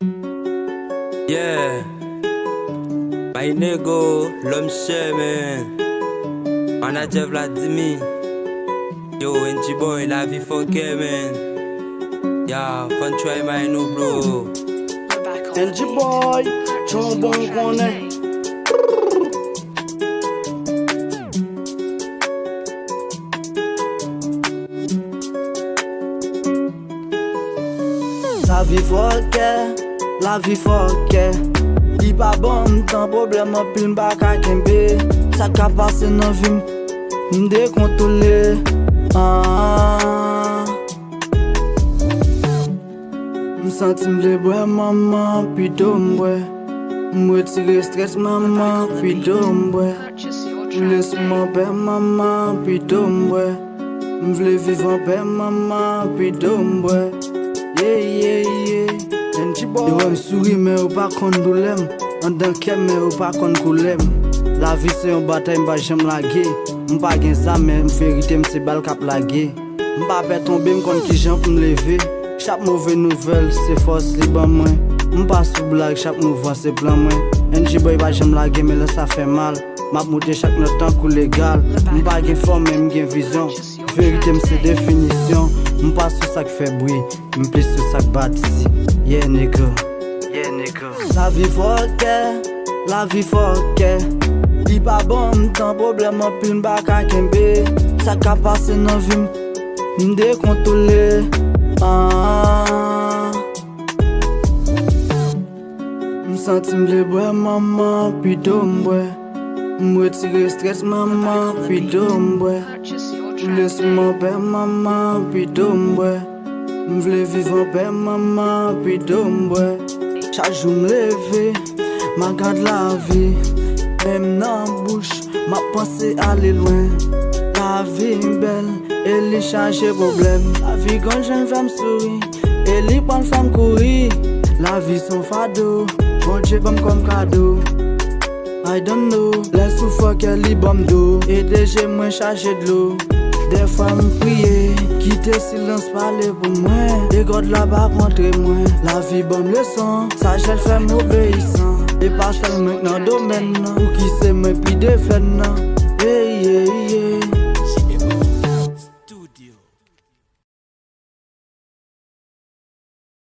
Yeah, my nego, l'homme man. Manager Vladimir. Yo, NG boy, la vie fucké, man. Yeah, fun try my new bro. NG boy, trop bon qu'on est. La vie fucké, la vie fucké. Di pa bon tan problème en pile m'pa ka kembe. Ça ka passe nan vie m'dekontrôlé. M'senti m'deboué maman, pito m'boué. M'retire stress maman, pito m'boué. M'laisse mon père maman, pito m'boué. M'vle vivre en paix maman, pito m'boué. Yeah, yeah, yeah. NG boy. Yo m'souris mais ou pas kon doulem. En dankem mais ou pas kon koulem. La vie c'est un bataille m'pa j'aime laguer. M'pa gen ça mais m'vérité m'se bal kap laguer. M'pa pè tomber m'kon ki jan pou m'lever. Chaque mauvaise nouvelle c'est force li ban moi. M'pa sou blague chaque mouvement c'est plan moi. NG boy pa j'aime laguer mais là ça fait mal. M'a monté chaque notre temps coup légal. M'pa gen forme mais m'gen vision. Vérité m'se définition. M'pas sou ça qui fait bruit. M'plis sou ça qui bat ici. Yeah nigga. Yeah nigga. La vie fucké, la vie fucké. Di pa bon m'tan problème en pile m'pa ka kembe. Ça ka passe nan vie m'dekontrôlé. M'senti m'deboué maman, pito m'boué. M'retire stress maman, pito m'boué. M'laisse mon père maman, pito m'boué. M'vle vivre en paix maman, pito m'boué. Chaque jour m'lever, ma garde la vie. Même nan bouche, ma pensée aller loin. La vie belle, elle y change problème. La vie quand jeune femme sourit, elle y prend femme courir. La vie son fado, bon Dieu bon comme cadeau. I don't know, laisse ou fuck elle y bon d'eau. Et déjà moins chargé de l'eau. Des fois m'prier, quitter silence parler pour moi. Des God là-bas montrer moi. La vie bonne leçon, ça j'ai fait m'obéissant. Et pas seulement dans le domaine, ou qui c'est moi puis défendre. Hey, yeah, yeah.